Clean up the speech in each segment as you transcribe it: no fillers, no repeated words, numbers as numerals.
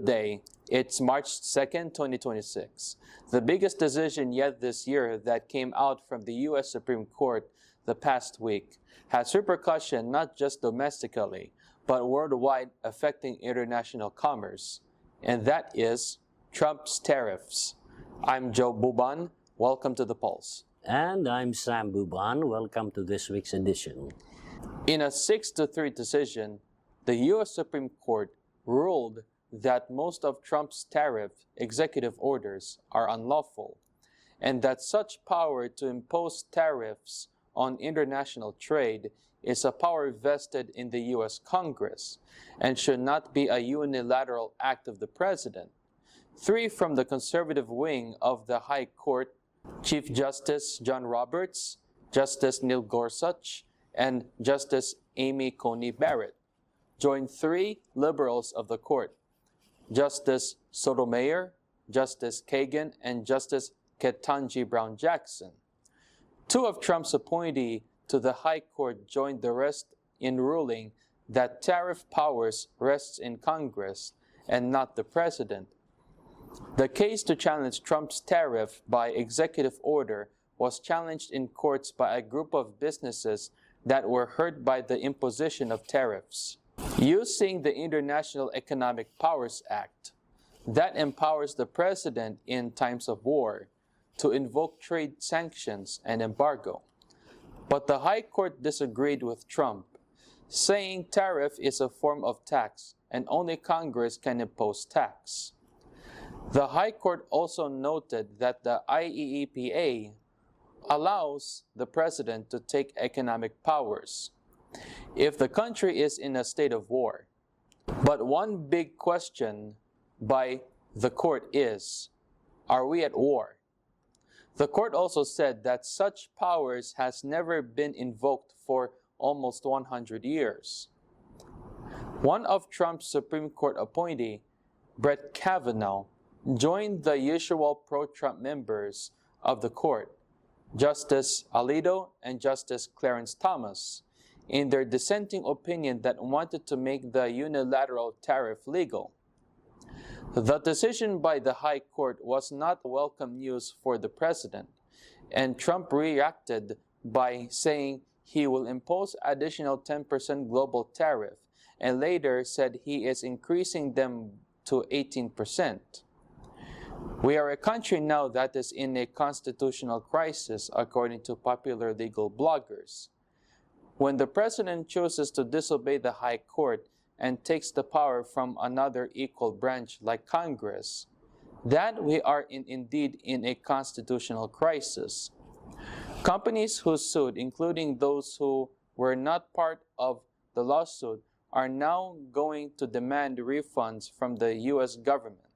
Good day. It's March 2nd, 2026. The biggest decision yet this year that came out from the U.S. Supreme Court the past week has repercussion not just domestically, but worldwide, affecting international commerce. And that is Trump's tariffs. I'm Joe Buban. Welcome to The Pulse. And I'm Sam Buban. Welcome to this week's edition. In a 6-3 decision, the U.S. Supreme Court ruled that most of Trump's tariff executive orders are unlawful, and that such power to impose tariffs on international trade is a power vested in the U.S. Congress and should not be a unilateral act of the President. 3 from the conservative wing of the High Court, Chief Justice John Roberts, Justice Neil Gorsuch, and Justice Amy Coney Barrett, joined 3 liberals of the court, Justice Sotomayor, Justice Kagan, and Justice Ketanji Brown Jackson. 2 of Trump's appointees to the High Court joined the rest in ruling that tariff powers rests in Congress and not the President. The case to challenge Trump's tariff by executive order was challenged in courts by a group of businesses that were hurt by the imposition of tariffs. Using the International Economic Powers Act, that empowers the President in times of war to invoke trade sanctions and embargo. But the High Court disagreed with Trump, saying tariff is a form of tax and only Congress can impose tax. The High Court also noted that the IEEPA allows the President to take economic powers if the country is in a state of war. But one big question by the court is, are we at war? The court also said that such powers has never been invoked for almost 100 years. One of Trump's Supreme Court appointee, Brett Kavanaugh, joined the usual pro-Trump members of the court, Justice Alito and Justice Clarence Thomas, in their dissenting opinion that wanted to make the unilateral tariff legal. The decision by the High Court was not welcome news for the President, and Trump reacted by saying he will impose additional 10% global tariff, and later said he is increasing them to 18%. We are a country now that is in a constitutional crisis, according to popular legal bloggers. When the President chooses to disobey the High Court and takes the power from another equal branch like Congress, that we are indeed in a constitutional crisis. Companies who sued, including those who were not part of the lawsuit, are now going to demand refunds from the U.S. government.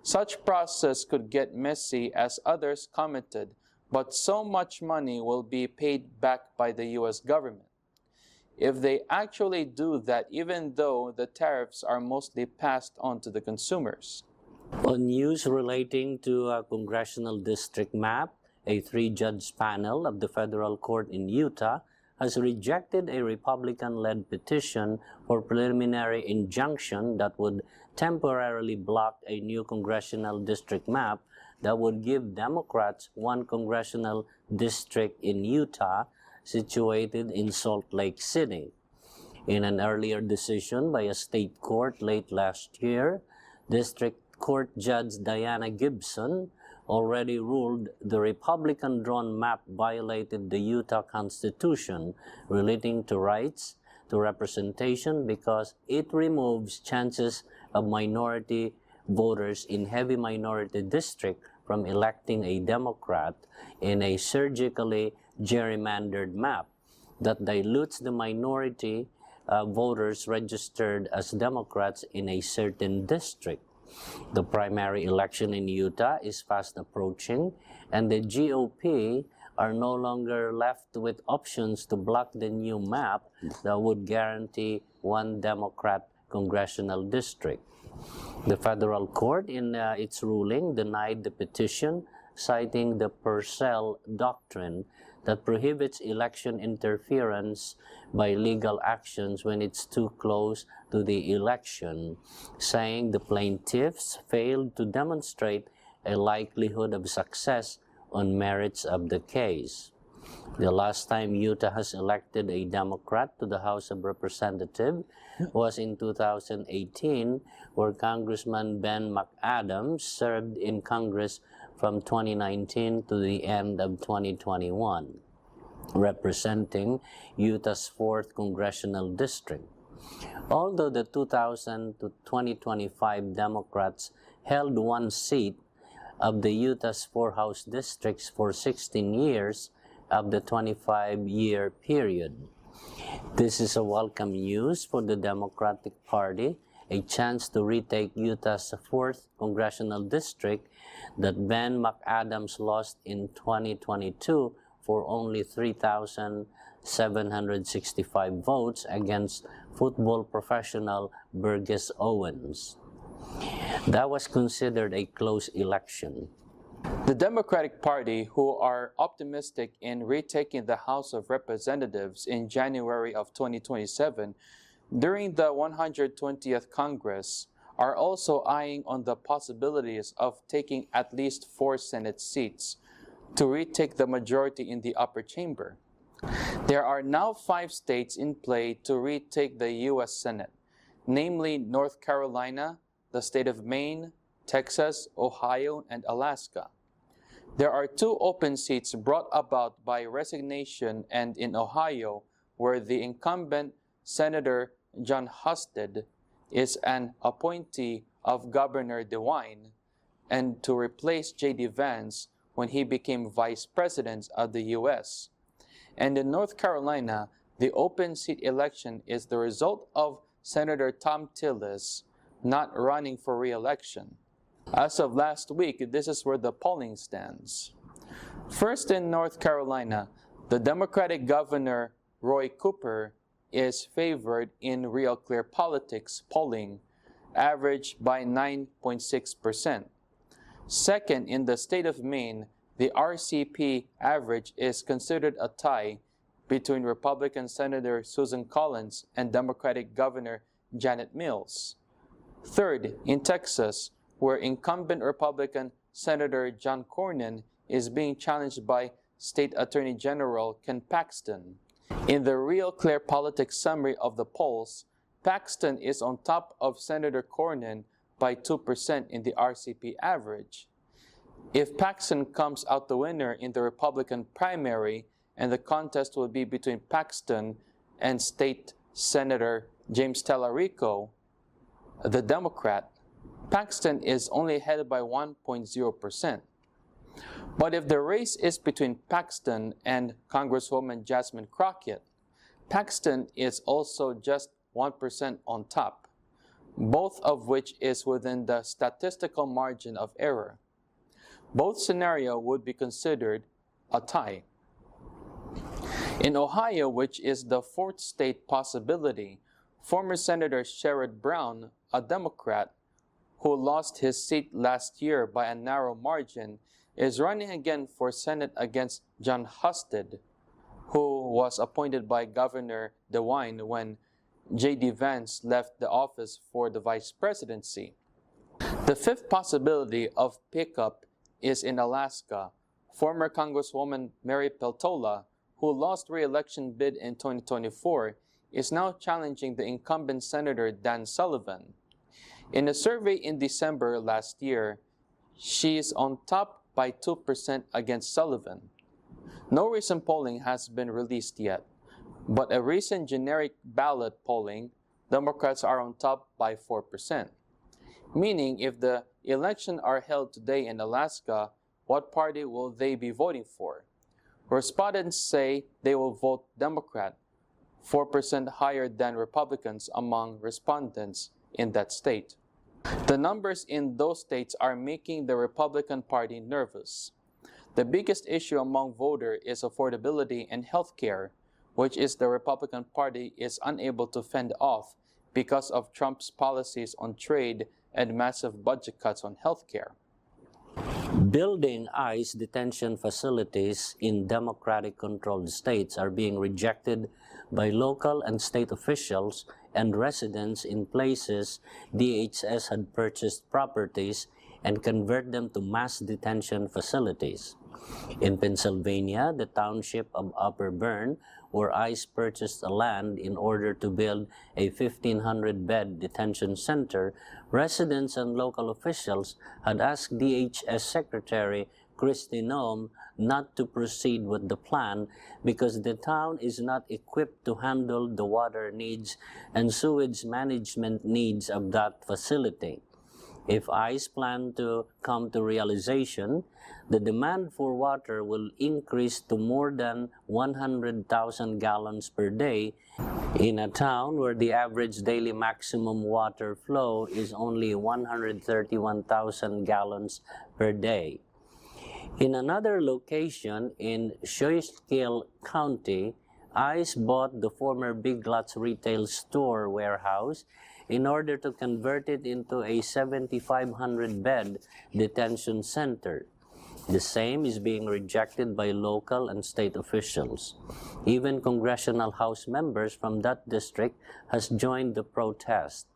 Such process could get messy, as others commented, but so much money will be paid back by the U.S. government if they actually do that, even though the tariffs are mostly passed on to the consumers. On news relating to a congressional district map, a 3-judge panel of the federal court in Utah has rejected a Republican-led petition for preliminary injunction that would temporarily block a new congressional district map that would give Democrats 1 congressional district in Utah situated in Salt Lake City. In an earlier decision by a state court late last year, District Court Judge Diana Gibson already ruled the Republican-drawn map violated the Utah Constitution relating to rights to representation because it removes chances of minority voters in heavy minority district from electing a Democrat in a surgically gerrymandered map that dilutes the minority voters registered as Democrats in a certain district. The primary election in Utah is fast approaching, and the GOP are no longer left with options to block the new map that would guarantee 1 Democrat congressional district. The federal court, in its ruling, denied the petition, citing the Purcell Doctrine that prohibits election interference by legal actions when it's too close to the election, saying the plaintiffs failed to demonstrate a likelihood of success on merits of the case. The last time Utah has elected a Democrat to the House of Representatives was in 2018, where Congressman Ben McAdams served in Congress from 2019 to the end of 2021, representing Utah's 4th Congressional District. Although the 2000 to 2025 Democrats held one seat of the Utah's 4 House districts for 16 years of the 25-year period. This is a welcome news for the Democratic Party, a chance to retake Utah's 4th Congressional District that Ben McAdams lost in 2022 for only 3,765 votes against football professional Burgess Owens. That was considered a close election. The Democratic Party, who are optimistic in retaking the House of Representatives in January of 2027 during the 120th Congress, are also eyeing on the possibilities of taking at least 4 Senate seats to retake the majority in the upper chamber. There are now 5 states in play to retake the U.S. Senate, namely North Carolina, the state of Maine, Texas, Ohio, and Alaska. There are 2 open seats brought about by resignation, and in Ohio, where the incumbent Senator Jon Husted is an appointee of Governor DeWine, and to replace J.D. Vance when he became Vice President of the U.S. And in North Carolina, the open seat election is the result of Senator Thom Tillis not running for re-election. As of last week, this is where the polling stands. First, in North Carolina, the Democratic Governor Roy Cooper is favored in Real Clear Politics polling, averaged by 9.6%. Second, in the state of Maine, the RCP average is considered a tie between Republican Senator Susan Collins and Democratic Governor Janet Mills. Third, in Texas, where incumbent Republican Senator John Cornyn is being challenged by State Attorney General Ken Paxton. In the Real Clear Politics summary of the polls, Paxton is on top of Senator Cornyn by 2% in the RCP average. If Paxton comes out the winner in the Republican primary, and the contest will be between Paxton and State Senator James Tallarico, the Democrat, Paxton is only ahead by 1.0%. But if the race is between Paxton and Congresswoman Jasmine Crockett, Paxton is also just 1% on top, both of which is within the statistical margin of error. Both scenarios would be considered a tie. In Ohio, which is the 4th state possibility, former Senator Sherrod Brown, a Democrat, who lost his seat last year by a narrow margin, is running again for Senate against Jon Husted, who was appointed by Governor DeWine when J.D. Vance left the office for the vice presidency. The 5th possibility of pickup is in Alaska. Former Congresswoman Mary Peltola, who lost re-election bid in 2024, is now challenging the incumbent Senator Dan Sullivan. In a survey in December last year, she is on top by 2% against Sullivan. No recent polling has been released yet, but a recent generic ballot polling, Democrats are on top by 4%. Meaning, if the elections are held today in Alaska, what party will they be voting for? Respondents say they will vote Democrat, 4% higher than Republicans among respondents in that state. The numbers in those states are making the Republican Party nervous. The biggest issue among voters is affordability and health care, which is the Republican Party is unable to fend off because of Trump's policies on trade and massive budget cuts on health care. Building ICE detention facilities in democratic-controlled states are being rejected by local and state officials and residents in places DHS had purchased properties and convert them to mass detention facilities. In Pennsylvania, the township of Upper Bern, where ICE purchased a land in order to build a 1,500-bed detention center, residents and local officials had asked DHS Secretary Kristi Noem not to proceed with the plan because the town is not equipped to handle the water needs and sewage management needs of that facility. If ICE plan to come to realization, the demand for water will increase to more than 100,000 gallons per day in a town where the average daily maximum water flow is only 131,000 gallons per day. In another location in Schuylkill County, ICE bought the former Big Lots retail store warehouse in order to convert it into a 7,500-bed detention center. The same is being rejected by local and state officials. Even congressional House members from that district has joined the protest.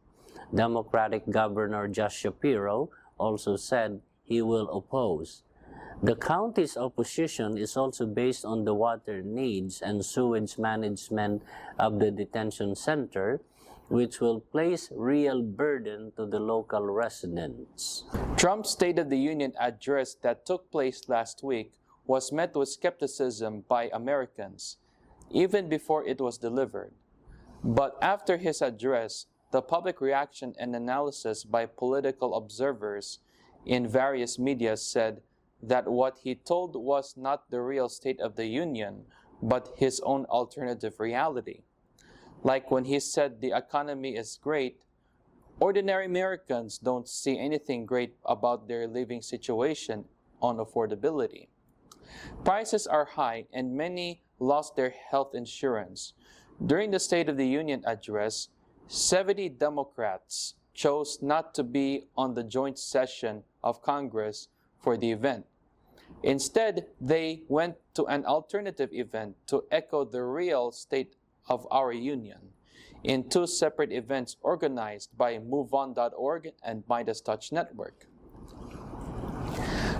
Democratic Governor Josh Shapiro also said he will oppose. The county's opposition is also based on the water needs and sewage management of the detention center, which will place real burden to the local residents. Trump's State of the Union address that took place last week was met with skepticism by Americans, even before it was delivered. But after his address, the public reaction and analysis by political observers in various media said that what he told was not the real State of the Union, but his own alternative reality. Like when he said the economy is great, ordinary Americans don't see anything great about their living situation on affordability. Prices are high and many lost their health insurance. During the State of the Union address, 70 Democrats chose not to be on the joint session of Congress for the event. Instead, they went to an alternative event to echo the real state of our union in two separate events organized by MoveOn.org and Midas Touch Network.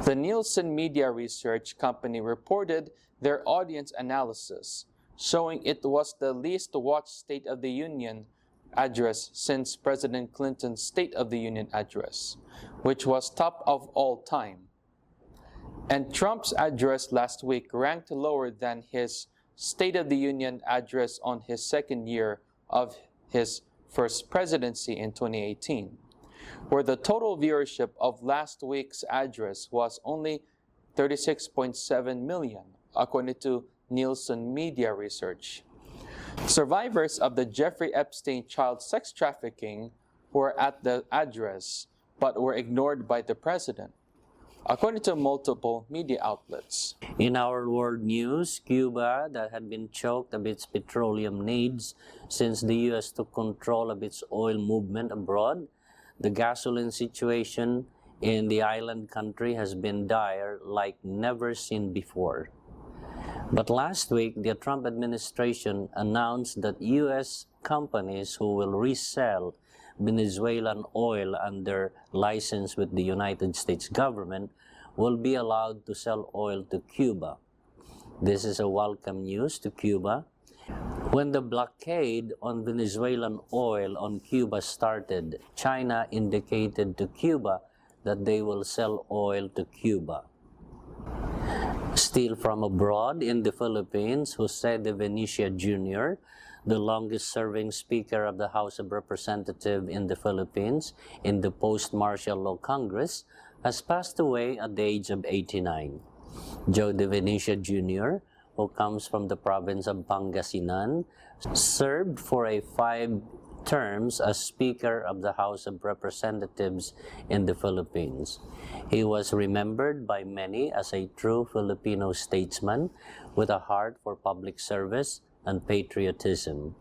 The Nielsen Media Research Company reported their audience analysis, showing it was the least watched State of the Union address since President Clinton's State of the Union address, which was top of all time. And Trump's address last week ranked lower than his State of the Union address on his second year of his first presidency in 2018, where the total viewership of last week's address was only 36.7 million, according to Nielsen Media Research. Survivors of the Jeffrey Epstein child sex trafficking were at the address, but were ignored by the president, according to multiple media outlets. In our world news, Cuba, that had been choked of its petroleum needs since the U.S. took control of its oil movement abroad, the gasoline situation in the island country has been dire like never seen before. But last week, the Trump administration announced that U.S. companies who will resell Venezuelan oil under license with the United States government will be allowed to sell oil to Cuba. This is a welcome news to Cuba. When the blockade on Venezuelan oil on Cuba started, China indicated to Cuba that they will sell oil to Cuba. Still from abroad, in the Philippines, Jose de Venecia Jr., the longest-serving Speaker of the House of Representatives in the Philippines in the post-martial law Congress, has passed away at the age of 89. Joe de Venecia Jr., who comes from the province of Pangasinan, served for 5 terms as Speaker of the House of Representatives in the Philippines. He was remembered by many as a true Filipino statesman with a heart for public service and patriotism.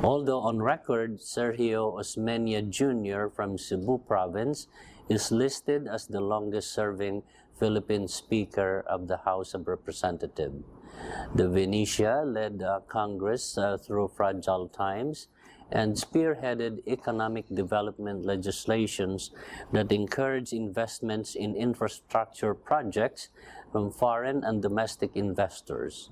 Although on record, Sergio Osmeña Jr. from Cebu Province is listed as the longest-serving Philippine Speaker of the House of Representatives. De Venecia led Congress through fragile times and spearheaded economic development legislations that encourage investments in infrastructure projects from foreign and domestic investors.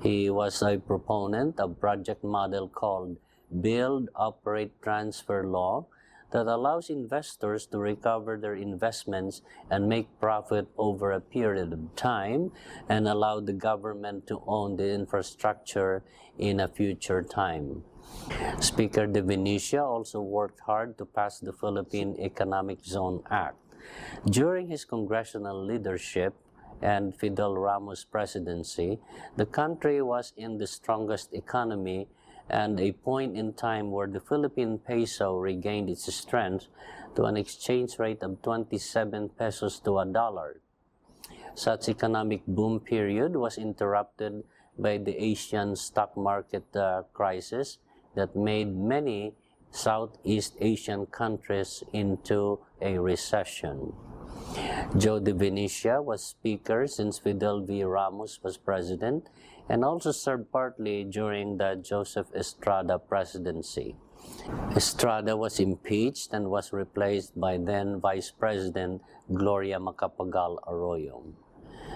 He was a proponent of a project model called Build, Operate, Transfer Law that allows investors to recover their investments and make profit over a period of time and allow the government to own the infrastructure in a future time. Speaker De Venecia also worked hard to pass the Philippine Economic Zone Act. During his congressional leadership and Fidel Ramos' presidency, the country was in the strongest economy and a point in time where the Philippine peso regained its strength to an exchange rate of 27 pesos to a dollar. Such economic boom period was interrupted by the Asian stock market crisis that made many Southeast Asian countries into a recession. Joe De Venecia was Speaker since Fidel V. Ramos was President and also served partly during the Joseph Estrada presidency. Estrada was impeached and was replaced by then Vice President Gloria Macapagal Arroyo.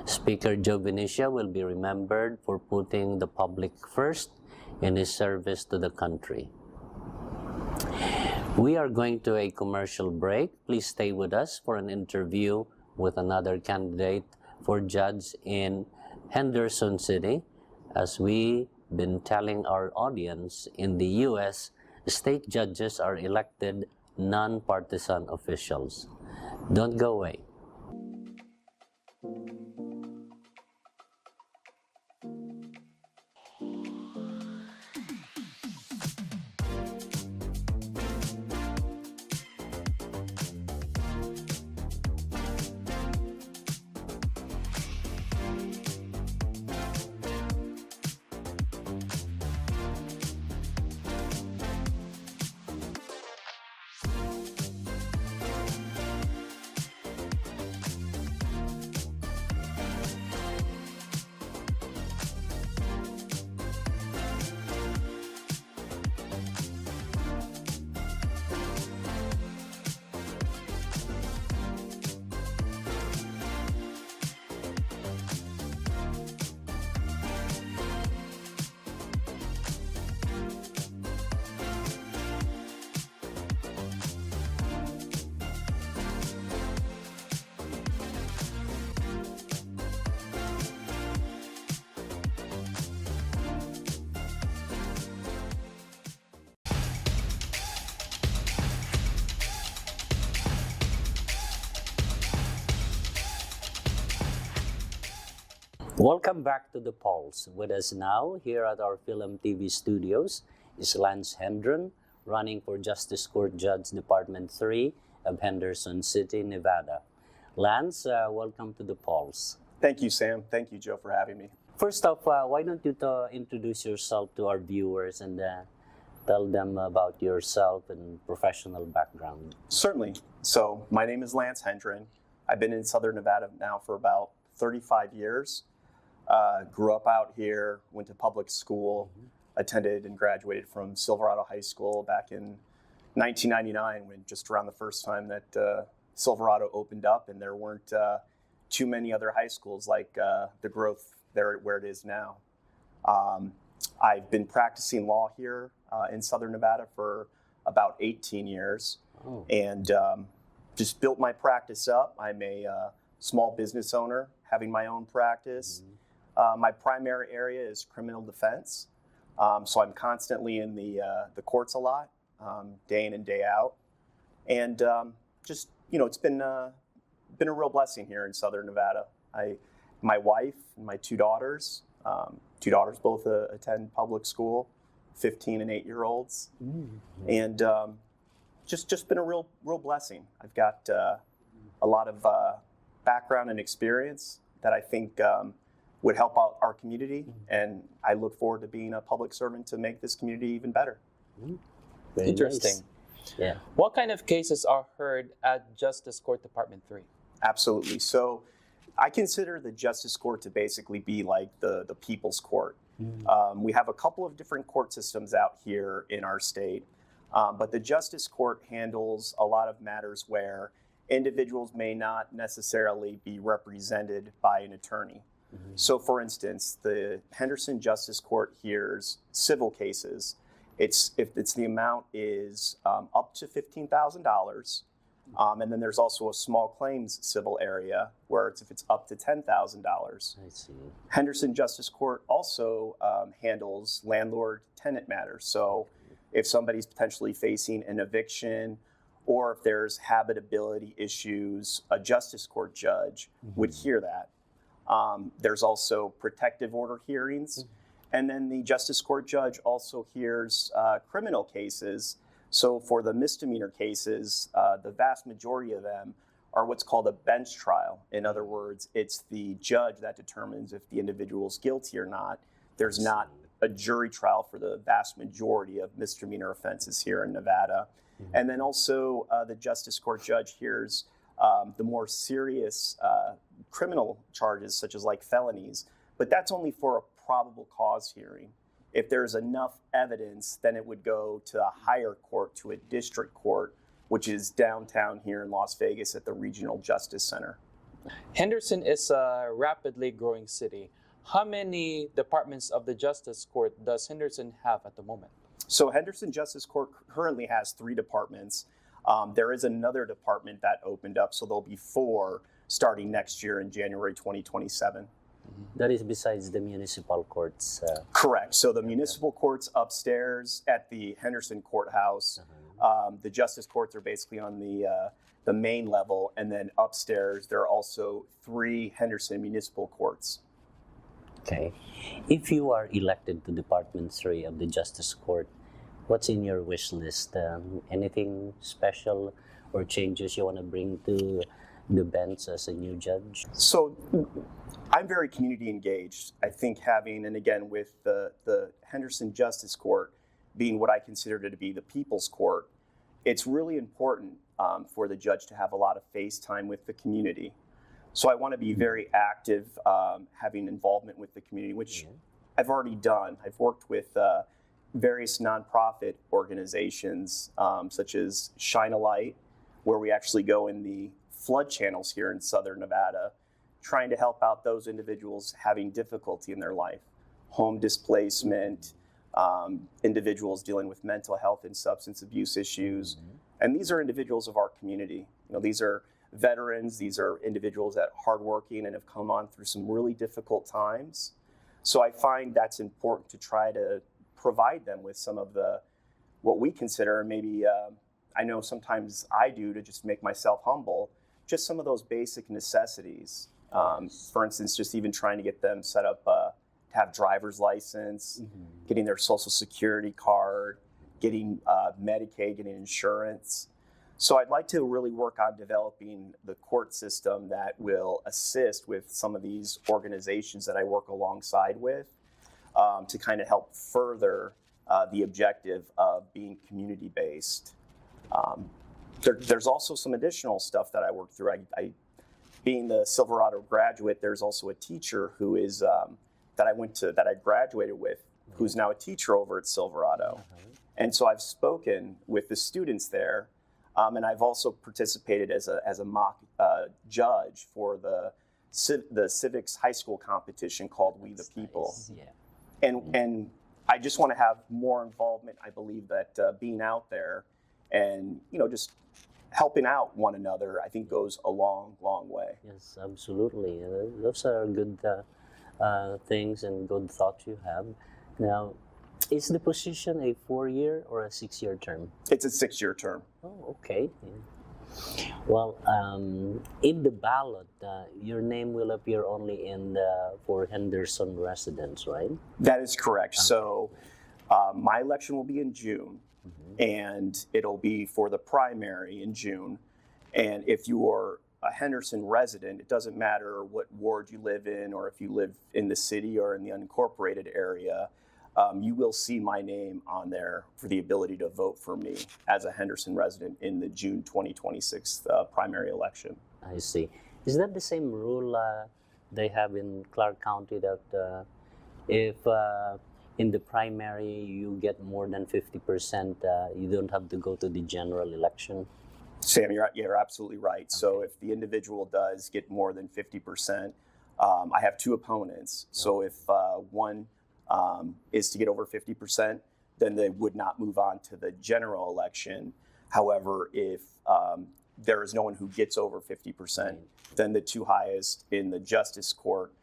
Speaker Joe Venecia will be remembered for putting the public first in his service to the country. We are going to a commercial break. Please stay with us for an interview with another candidate for judge in Henderson City. As we've been telling our audience, in the U.S., state judges are elected non-partisan officials. Don't go away. Welcome back to The Pulse. With us now, here at our Film TV studios, is Lance Hendron, running for Justice Court Judge Department 3 of Henderson City, Nevada. Lance, welcome to The Pulse. Thank you, Sam. Thank you, Joe, for having me. First off, why don't you introduce yourself to our viewers and tell them about yourself and professional background? Certainly. So, my name is Lance Hendron. I've been in Southern Nevada now for about 35 years. Grew up out here, went to public school, attended and graduated from Silverado High School back in 1999, when just around the first time that Silverado opened up, and there weren't too many other high schools like the growth there where it is now. I've been practicing law here in Southern Nevada for about 18 years, and just built my practice up. I'm a small business owner, having my own practice. My primary area is criminal defense, so I'm constantly in the courts a lot, day in and day out, and just it's been a real blessing here in Southern Nevada. My wife and my two daughters both attend public school, 15 and 8-year-olds, and just been a real blessing. I've got a lot of background and experience that I think would help out our community. And I look forward to being a public servant to make this community even better. Very Interesting. nice. Yeah. What kind of cases are heard at Justice Court Department 3? Absolutely. So I consider the Justice Court to basically be like the people's court. We have a couple of different court systems out here in our state, but the Justice Court handles a lot of matters where individuals may not necessarily be represented by an attorney. So for instance, the Henderson Justice Court hears civil cases. If the amount is up to $15,000, and then there's also a small claims civil area where if it's up to $10,000. I see. Henderson Justice Court also handles landlord-tenant matters. So if somebody's potentially facing an eviction or if there's habitability issues, a Justice Court judge would hear that. There's also protective order hearings. And then the Justice Court judge also hears criminal cases. So for the misdemeanor cases, the vast majority of them are what's called a bench trial. In other words, it's the judge that determines if the individual is guilty or not. There's not a jury trial for the vast majority of misdemeanor offenses here in Nevada. And then also the Justice Court judge hears the more serious criminal charges, such as like felonies, but that's only for a probable cause hearing. If there's enough evidence, then it would go to a higher court, to a district court, which is downtown here in Las Vegas at the Regional Justice Center. Henderson is a rapidly growing city. How many departments of the Justice Court does Henderson have at the moment? So Henderson Justice Court currently has 3 departments. There is another department that opened up, so there'll be 4 starting next year in January 2027. That is besides the municipal courts. Correct. So the municipal courts upstairs at the Henderson Courthouse, the justice courts are basically on the main level, and then upstairs there are also 3 Henderson municipal courts. Okay. If you are elected to Department 3 of the Justice Court, what's in your wish list? Anything special or changes you want to bring to the bench as a new judge? So I'm very community engaged. I think having, and again, with the Henderson Justice Court being what I consider to be the people's court, it's really important for the judge to have a lot of face time with the community. So I want to be very active, having involvement with the community, which I've already done. I've worked with various nonprofit organizations, such as Shine a Light, where we actually go in the flood channels here in Southern Nevada, trying to help out those individuals having difficulty in their life, home displacement, individuals dealing with mental health and substance abuse issues. And these are individuals of our community. You know, these are veterans, these are individuals that are hardworking and have come on through some really difficult times. So I find that's important to try to provide them with some of the, what we consider maybe, I know sometimes I do to just make myself humble, just some of those basic necessities. For instance, just even trying to get them set up to have driver's license, getting their social security card, getting Medicaid, getting insurance. So I'd like to really work on developing the court system that will assist with some of these organizations that I work alongside with to kind of help further the objective of being community-based. There's also some additional stuff that I work through. Being the Silverado graduate, there's also a teacher who is that I graduated with, who's now a teacher over at Silverado. And so I've spoken with the students there, and I've also participated as a mock judge for the civics high school competition called We the People. And I just want to have more involvement. I believe that being out there and just helping out one another, I think goes a long, long way. Yes, absolutely. Those are good things and good thoughts you have. Now, is the position a 4-year or a 6-year term? It's a 6-year term. Oh, okay. Well, in the ballot, your name will appear only for Henderson residents, right? That is correct. So my election will be in June, and it'll be for the primary in June. And if you are a Henderson resident, it doesn't matter what ward you live in or if you live in the city or in the unincorporated area, you will see my name on there for the ability to vote for me as a Henderson resident in the June 2026 primary election. I see. Is that the same rule they have in Clark County that if in the primary you get more than 50%, you don't have to go to the general election? Sam, you're absolutely right. So if the individual does get more than 50%, I have two opponents. So if one is to get over 50%, then they would not move on to the general election. However, if there is no one who gets over 50%, then the two highest in the Justice Court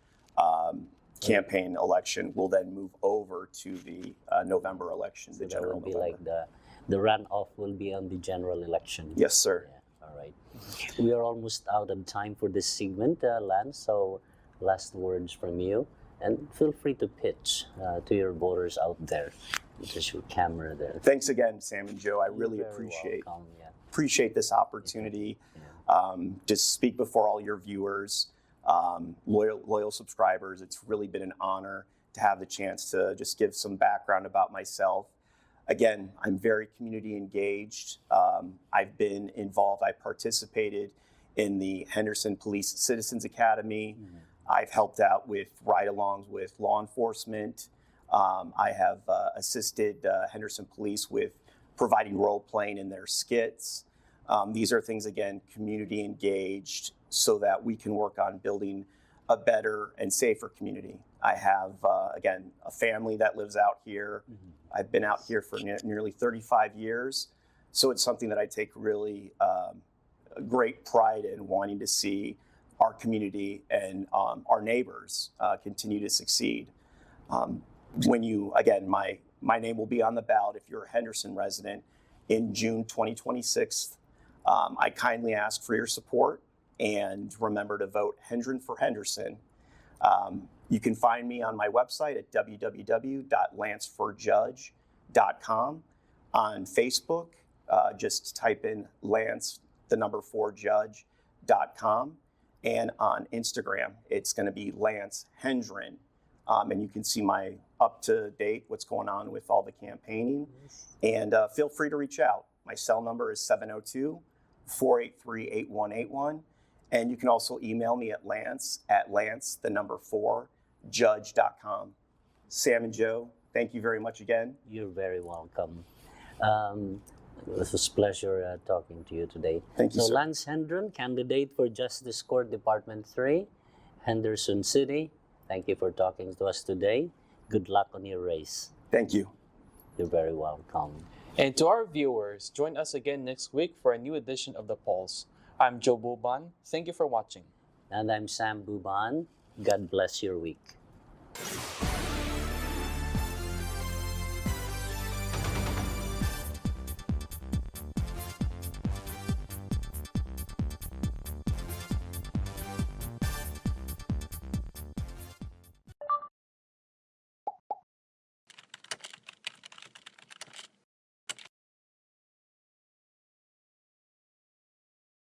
campaign election will then move over to the November election, the That general will be November. like the runoff will be on the general election. Yes, sir. Yeah, all right. We are almost out of time for this segment, Lance. So last words from you. And feel free to pitch to your voters out there. Just your camera there. Thanks again, Sam and Joe. I You're really very appreciate welcome, yeah. this opportunity to speak before all your viewers, loyal subscribers. It's really been an honor to have the chance to just give some background about myself. Again, I'm very community engaged. I've been involved. I participated in the Henderson Police Citizens Academy. I've helped out with ride-alongs with law enforcement. I have assisted Henderson Police with providing role-playing in their skits. These are things, again, community engaged so that we can work on building a better and safer community. I have, again, a family that lives out here. I've been out here for nearly 35 years. So it's something that I take really great pride in, wanting to see our community and our neighbors continue to succeed. When you, again, my name will be on the ballot if you're a Henderson resident in June 2026. I kindly ask for your support, and remember to vote Hendren for Henderson. You can find me on my website at www.lanceforjudge.com. On Facebook, just type in Lance, the number 4judge.com. And on Instagram, it's going to be Lance Hendren. And you can see my up-to-date, what's going on with all the campaigning. And feel free to reach out. My cell number is 702-483-8181. And you can also email me at Lance, the number 4judge.com. Sam and Joe, thank you very much again. You're very welcome. It was a pleasure talking to you today. Thank you, so sir. Lance Hendren, candidate for Justice Court Department 3, Henderson City. Thank you for talking to us today. Good luck on your race. Thank you. You're very welcome. And to our viewers, join us again next week for a new edition of The Pulse. I'm Joe Buban. Thank you for watching. And I'm Sam Buban. God bless your week.